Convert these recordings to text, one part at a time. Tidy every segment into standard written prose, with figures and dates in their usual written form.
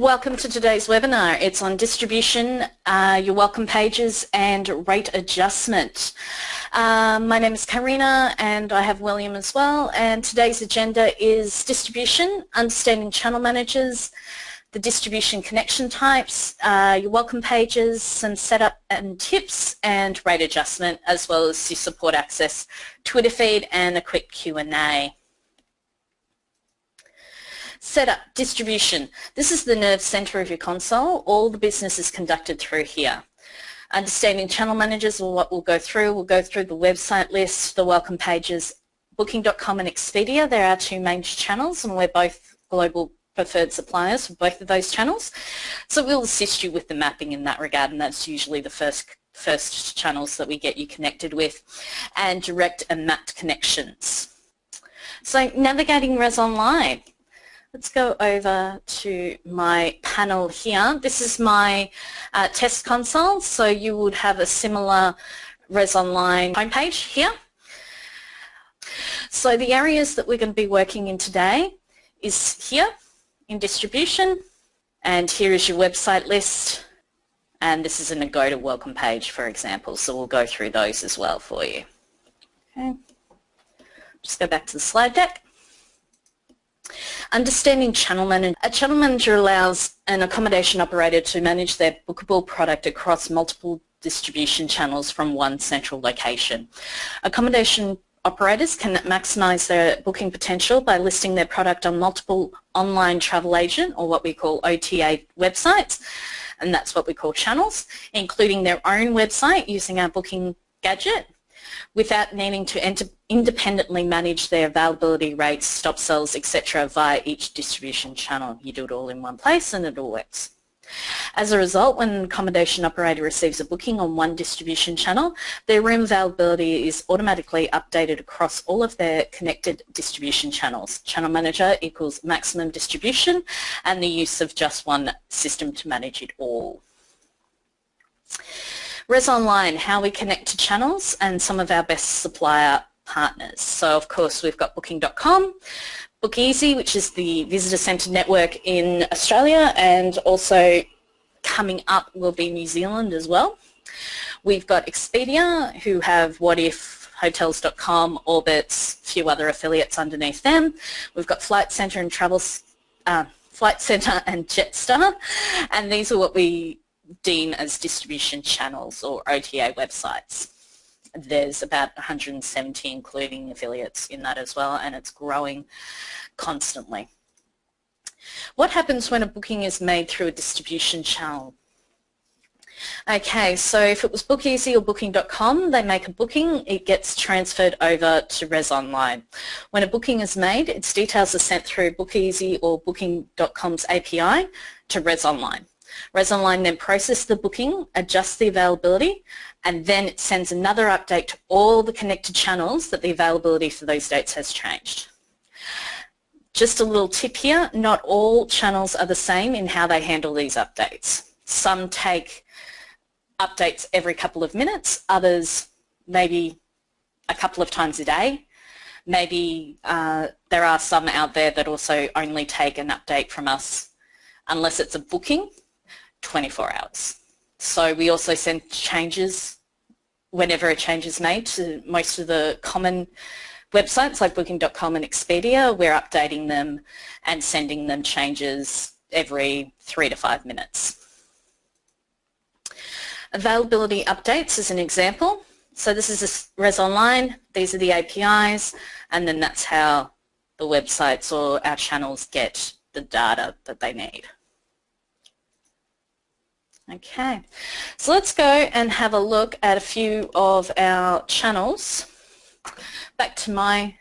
Welcome to today's webinar. It's on distribution, your welcome pages and rate adjustment. My name is Karina and I have William as well, and today's agenda is distribution, understanding channel managers, the distribution connection types, your welcome pages, some setup and tips, and rate adjustment, as well as your support access, Twitter feed, and a quick Q&A. Setup, distribution. This is the nerve center of your console. All the business is conducted through here. Understanding channel managers, or what we'll go through the website list, the welcome pages, Booking.com and Expedia. They're our two major channels, and we're both global preferred suppliers for both of those channels. So we'll assist you with the mapping in that regard, and that's usually the first channels that we get you connected with, and direct and mapped connections. So navigating Resonline. Let's go over to my panel here. This is my test console, so you would have a similar Resonline homepage here. So the areas that we're going to be working in today is here in distribution, and here is your website list, and this is in a go to welcome page, for example, so we'll go through those as well for you. Okay. Just go back to the slide deck. Understanding channel manager. A channel manager allows an accommodation operator to manage their bookable product across multiple distribution channels from one central location. Accommodation operators can maximise their booking potential by listing their product on multiple online travel agent, or what we call OTA websites, and that's what we call channels, including their own website using our booking gadget, without needing to independently manage their availability rates, stop sells, etc. via each distribution channel. You do it all in one place and it all works. As a result, when an accommodation operator receives a booking on one distribution channel, their room availability is automatically updated across all of their connected distribution channels. Channel manager equals maximum distribution and the use of just one system to manage it all. Resonline, how we connect to channels and some of our best supplier partners. So of course we've got Booking.com, Bookeasy, which is the visitor centre network in Australia, and also coming up will be New Zealand as well. We've got Expedia, who have What If, Hotels.com, Orbitz, a few other affiliates underneath them. We've got Flight Centre and Flight Centre and Jetstar, and these are what we deem as distribution channels or OTA websites. There's about 170 including affiliates in that as well, and it's growing constantly. What happens when a booking is made through a distribution channel? Okay, so if it was Bookeasy or Booking.com, they make a booking, it gets transferred over to Resonline. When a booking is made, its details are sent through Bookeasy or Booking.com's API to Resonline. Resonline then processes the booking, adjusts the availability, and then it sends another update to all the connected channels that the availability for those dates has changed. Just a little tip here, not all channels are the same in how they handle these updates. Some take updates every couple of minutes, others maybe a couple of times a day. Maybe there are some out there that also only take an update from us, unless it's a booking, 24 hours. So we also send changes whenever a change is made to most of the common websites like Booking.com and Expedia. We're updating them and sending them changes every 3 to 5 minutes. Availability updates as an example. So this is a Resonline, these are the APIs, and then that's how the websites or our channels get the data that they need. Okay, so let's go and have a look at a few of our channels. Back to my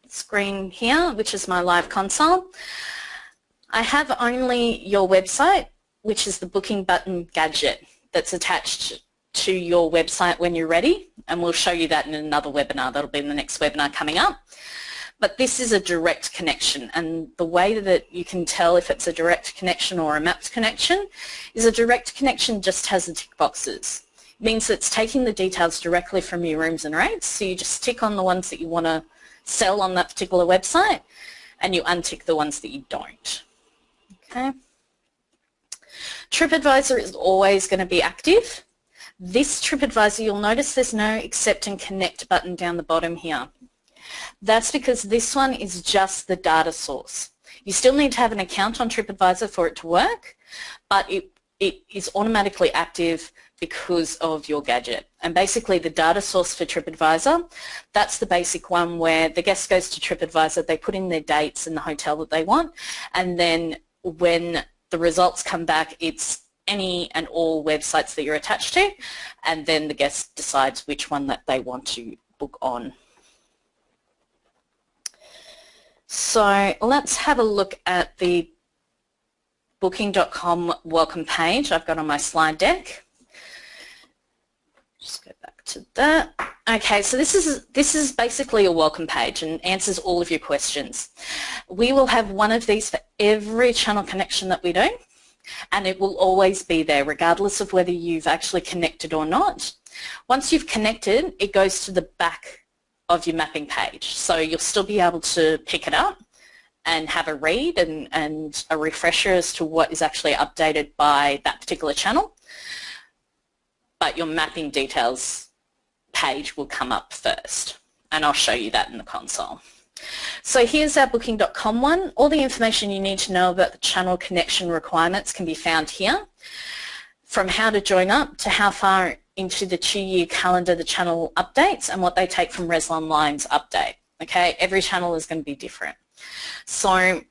screen here, which is my live console. I have only your website, which is the booking button gadget that's attached to your website when you're ready, and we'll show you that in another webinar. That'll be in the next webinar coming up. But this is a direct connection, and the way that you can tell if it's a direct connection or a mapped connection is a direct connection just has the tick boxes. It means that it's taking the details directly from your rooms and rates, so you just tick on the ones that you want to sell on that particular website and you untick the ones that you don't. Okay. TripAdvisor is always going to be active. This TripAdvisor, you'll notice there's no accept and connect button down the bottom here. That's because this one is just the data source. You still need to have an account on TripAdvisor for it to work, but it is automatically active because of your gadget. And basically the data source for TripAdvisor, that's the basic one where the guest goes to TripAdvisor, they put in their dates and the hotel that they want, and then when the results come back, it's any and all websites that you're attached to, and then the guest decides which one that they want to book on. So let's have a look at the Booking.com welcome page I've got on my slide deck. Just go back to that. Okay, so this is basically a welcome page and answers all of your questions. We will have one of these for every channel connection that we do, and it will always be there regardless of whether you've actually connected or not. Once you've connected, it goes to the back of your mapping page, so you'll still be able to pick it up and have a read and a refresher as to what is actually updated by that particular channel. But your mapping details page will come up first, and I'll show you that in the console. So here's our Booking.com one. All the information you need to know about the channel connection requirements can be found here, from how to join up to how far into the 2-year calendar the channel updates and what they take from Resonline's update. Okay, every channel is going to be different. So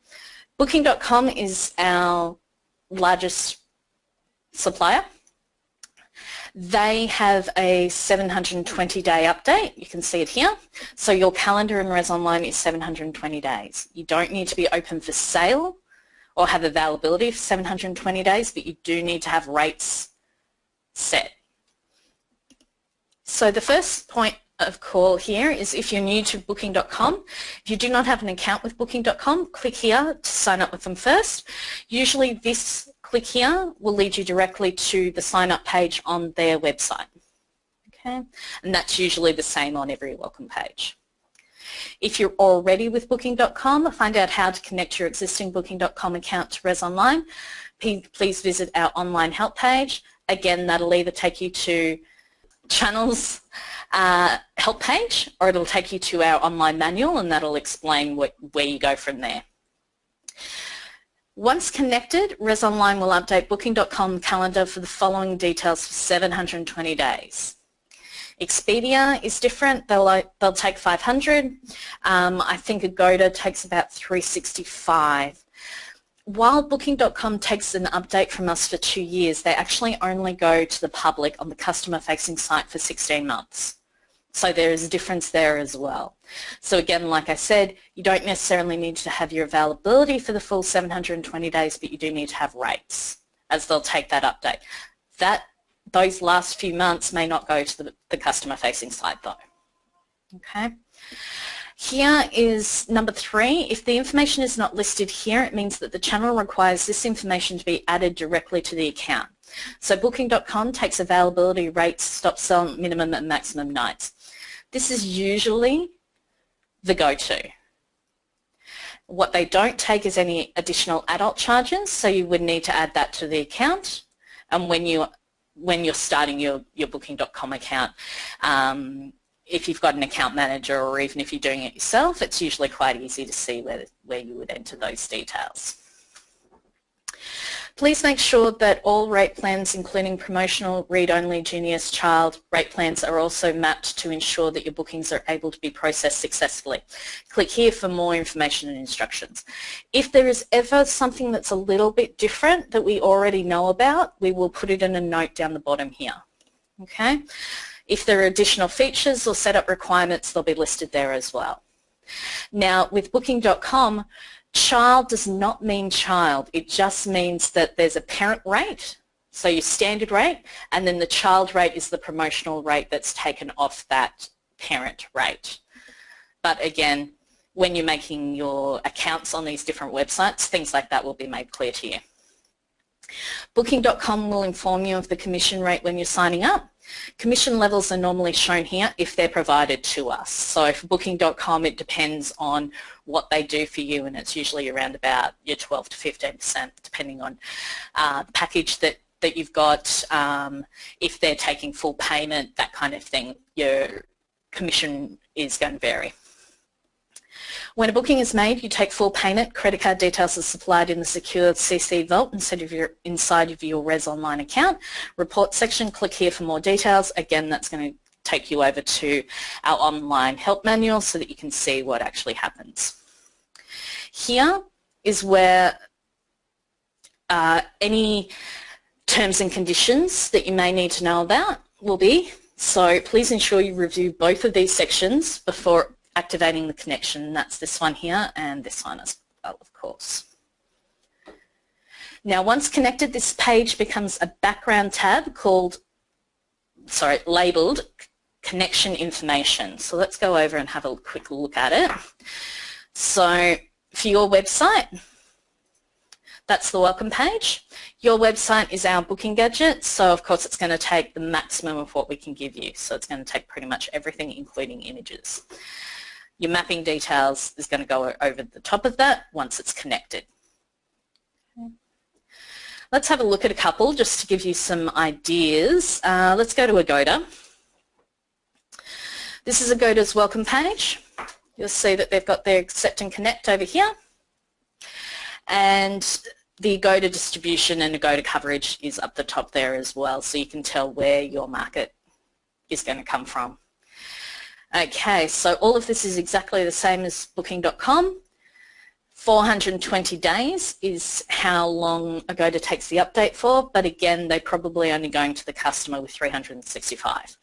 Booking.com is our largest supplier. They have a 720-day update. You can see it here. So your calendar in Resonline is 720 days. You don't need to be open for sale or have availability for 720 days, but you do need to have rates set. So the first point of call here is if you're new to Booking.com. If you do not have an account with Booking.com, click here to sign up with them first. Usually this click here will lead you directly to the sign up page on their website. Okay, and that's usually the same on every welcome page. If you're already with Booking.com, find out how to connect your existing Booking.com account to Resonline. Please visit our online help page. Again, that'll either take you to channels help page, or it'll take you to our online manual, and that'll explain where you go from there. Once connected, Resonline will update Booking.com calendar for the following details for 720 days. Expedia is different. They'll take 500. I think Agoda takes about 365. While Booking.com takes an update from us for 2 years, they actually only go to the public on the customer-facing site for 16 months. So there is a difference there as well. So again, like I said, you don't necessarily need to have your availability for the full 720 days, but you do need to have rates, as they'll take that update. Those last few months may not go to the customer-facing site though. Okay. Here is number 3. If the information is not listed here, it means that the channel requires this information to be added directly to the account. So Booking.com takes availability, rates, stop sell, minimum and maximum nights. This is usually the go-to. What they don't take is any additional adult charges, so you would need to add that to the account. And when you're starting your Booking.com account, if you've got an account manager or even if you're doing it yourself, it's usually quite easy to see where you would enter those details. Please make sure that all rate plans, including promotional, read-only, Genius, Child rate plans, are also mapped to ensure that your bookings are able to be processed successfully. Click here for more information and instructions. If there is ever something that's a little bit different that we already know about, we will put it in a note down the bottom here. Okay? If there are additional features or setup requirements, they'll be listed there as well. Now, with Booking.com, child does not mean child. It just means that there's a parent rate, so your standard rate, and then the child rate is the promotional rate that's taken off that parent rate. But again, when you're making your accounts on these different websites, things like that will be made clear to you. Booking.com will inform you of the commission rate when you're signing up. Commission levels are normally shown here if they're provided to us. So for Booking.com, it depends on what they do for you, and it's usually around about your 12 to 15%, depending on the package that you've got. If they're taking full payment, that kind of thing, your commission is going to vary. When a booking is made, you take full payment. Credit card details are supplied in the secure CC vault inside of your Resonline account. Report section, click here for more details. Again, that's going to take you over to our online help manual so that you can see what actually happens. Here is where any terms and conditions that you may need to know about will be. So please ensure you review both of these sections before activating the connection. That's this one here and this one as well, of course. Now, once connected, this page becomes a background tab labelled connection information. So let's go over and have a quick look at it. So for your website, that's the welcome page. Your website is our booking gadget, so of course it's going to take the maximum of what we can give you. So it's going to take pretty much everything, including images. Your mapping details is going to go over the top of that once it's connected. Okay. Let's have a look at a couple just to give you some ideas. Let's go to Agoda. This is Agoda's welcome page. You'll see that they've got their accept and connect over here. And the Agoda distribution and Agoda coverage is up the top there as well, so you can tell where your market is going to come from. Okay, so all of this is exactly the same as Booking.com. 420 days is how long Agoda takes the update for, but again, they're probably only going to the customer with 365.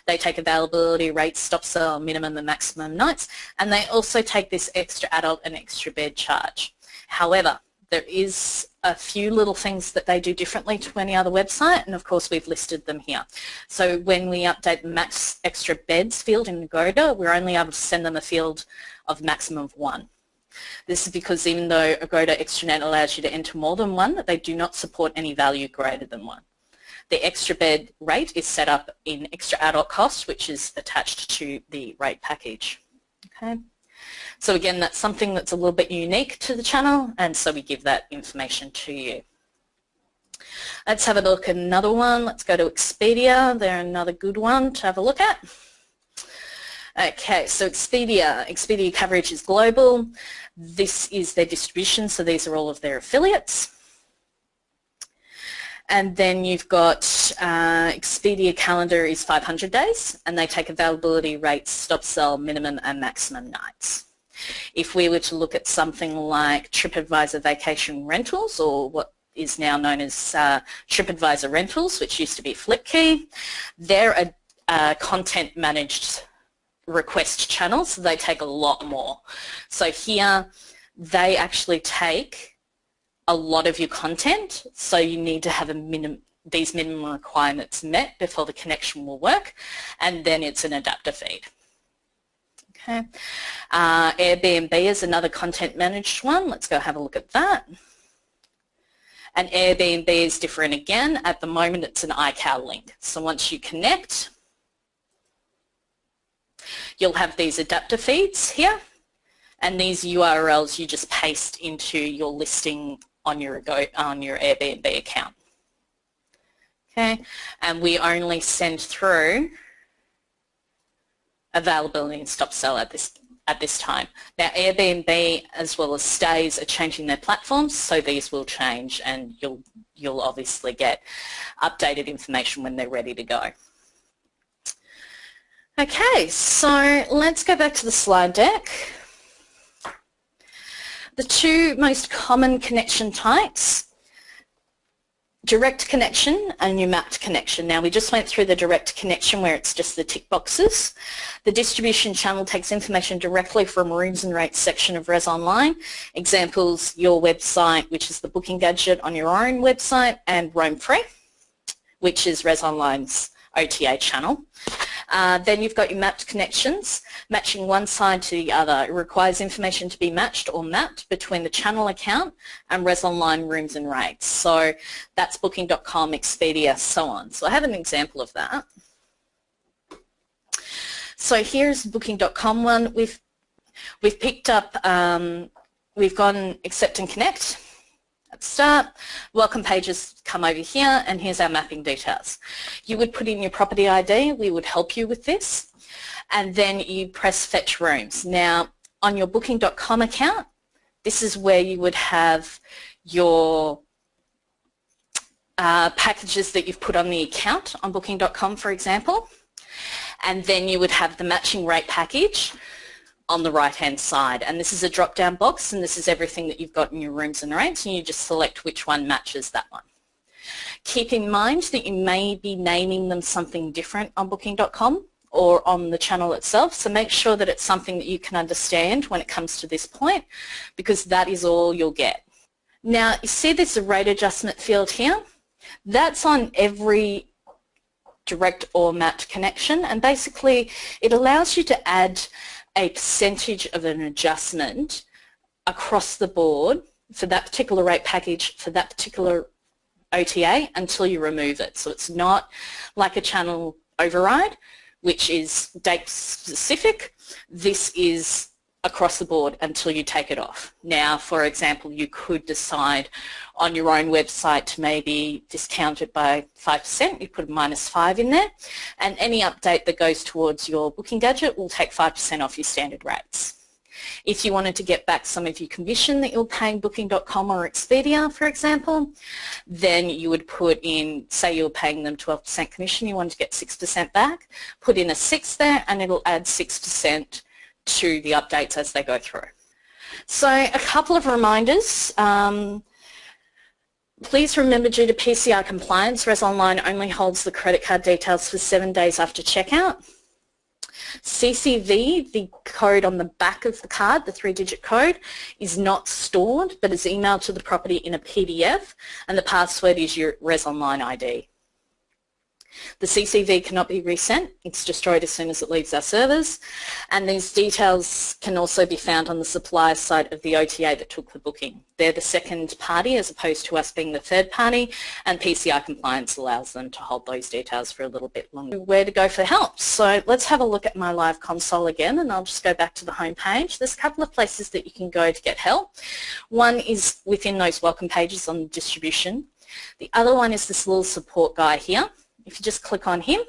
They take availability, rates, stop sell, minimum and maximum nights, and they also take this extra adult and extra bed charge. However, there is a few little things that they do differently to any other website, and of course we've listed them here. So when we update the max extra beds field in Agoda, we're only able to send them a field of maximum of 1. This is because even though Agoda ExtraNet allows you to enter more than 1, they do not support any value greater than 1. The extra bed rate is set up in extra adult cost, which is attached to the rate package. Okay. So again, that's something that's a little bit unique to the channel, and so we give that information to you. Let's have a look at another one. Let's go to Expedia. They're another good one to have a look at. Okay, so Expedia coverage is global. This is their distribution, so these are all of their affiliates. And then you've got Expedia calendar is 500 days, and they take availability, rates, stop sell, minimum and maximum nights. If we were to look at something like TripAdvisor Vacation Rentals, or what is now known as TripAdvisor Rentals, which used to be Flipkey, they're a content managed request channel, so they take a lot more. So here they actually take a lot of your content, so you need to have these minimum requirements met before the connection will work, and then it's an adapter feed. Okay. Airbnb is another content managed one. Let's go have a look at that. And Airbnb is different again. At the moment it's an iCal link. So once you connect, you'll have these adapter feeds here, and these URLs you just paste into your listing on your Airbnb account. Okay, and we only send through availability and stop sell at this time. Now Airbnb as well as Stays are changing their platforms, so these will change, and you'll obviously get updated information when they're ready to go. Okay, so let's go back to the slide deck. The two most common connection types, direct connection and your mapped connection. Now we just went through the direct connection where it's just the tick boxes. The distribution channel takes information directly from rooms and rates section of Resonline. Examples, your website, which is the booking gadget on your own website, and Roam Free, which is Resonline's OTA channel. Then you've got your mapped connections, matching one side to the other. It requires information to be matched or mapped between the channel account and Resonline rooms and rates. So that's Booking.com, Expedia, so on. So I have an example of that. So here's Booking.com one. We've picked up, we've gone accept and connect at the start. Welcome pages come over here, and here's our mapping details. You would put in your property ID. We would help you with this. And then you press fetch rooms. Now, on your Booking.com account, this is where you would have your packages that you've put on the account on Booking.com, for example. And then you would have the matching rate package on the right-hand side. And this is a drop-down box, and this is everything that you've got in your rooms and rates, and you just select which one matches that one. Keep in mind that you may be naming them something different on Booking.com or on the channel itself, so make sure that it's something that you can understand when it comes to this point, because that is all you'll get. Now, you see there's a rate adjustment field here. That's on every direct or mapped connection, and basically it allows you to add a percentage of an adjustment across the board for that particular rate package for that particular OTA until you remove it. So it's not like a channel override, which is date specific. This is across the board until you take it off. Now, for example, you could decide on your own website to maybe discount it by 5%. You put a -5 in there, and any update that goes towards your booking gadget will take 5% off your standard rates. If you wanted to get back some of your commission that you're paying Booking.com or Expedia, for example, then you would put in, say you're paying them 12% commission, you want to get 6% back, put in a 6 there, and it'll add 6% to the updates as they go through. So a couple of reminders. Please remember, due to PCI compliance, Resonline only holds the credit card details for 7 days after checkout. CCV, the code on the back of the card, the 3-digit code, is not stored but is emailed to the property in a PDF, and the password is your Resonline ID. The CCV cannot be resent. It's destroyed as soon as it leaves our servers, and these details can also be found on the supplier side of the OTA that took the booking. They're the second party as opposed to us being the third party, and PCI compliance allows them to hold those details for a little bit longer. Where to go for help? So let's have a look at my live console again, and I'll just go back to the home page. There's a couple of places that you can go to get help. One is within those welcome pages on distribution. The other one is this little support guy here. If you just click on him,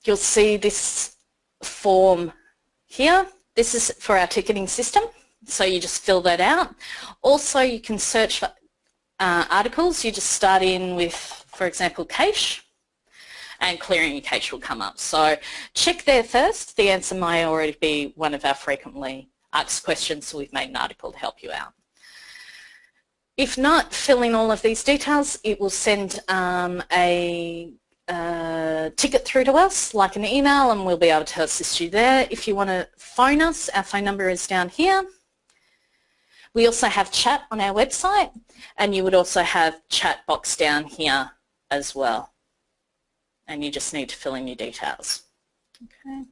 you'll see this form here. This is for our ticketing system, so you just fill that out. Also, you can search for articles. You just start in with, for example, cache, and clearing your cache will come up. So check there first. The answer may already be one of our frequently asked questions, so we've made an article to help you out. If not, fill in all of these details. It will send a ticket through to us, like an email, and we'll be able to assist you there. If you want to phone us, our phone number is down here. We also have chat on our website, and you would also have chat box down here as well. And you just need to fill in your details. Okay.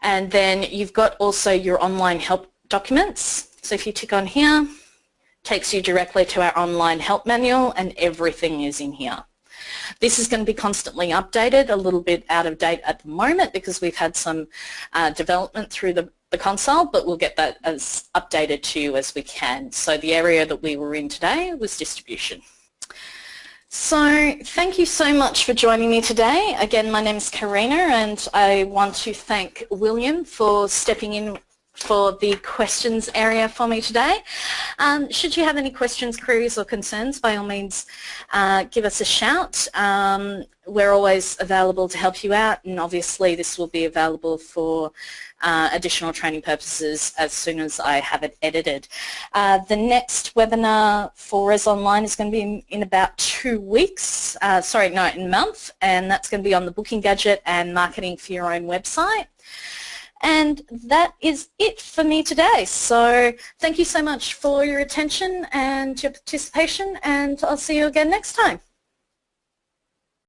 And then you've got also your online help documents. So if you tick on here, it takes you directly to our online help manual, and everything is in here. This is going to be constantly updated, a little bit out of date at the moment because we've had some development through the console, but we'll get that as updated to you as we can. So the area that we were in today was distribution. So thank you so much for joining me today. Again, my name is Karina, and I want to thank William for stepping in for the questions area for me today. Should you have any questions, queries or concerns, by all means give us a shout. We're always available to help you out, and obviously this will be available for additional training purposes as soon as I have it edited. The next webinar for Resonline is going to be in about 2 weeks, in a month, and that's going to be on the booking gadget and marketing for your own website. And that is it for me today. So thank you so much for your attention and your participation, and I'll see you again next time.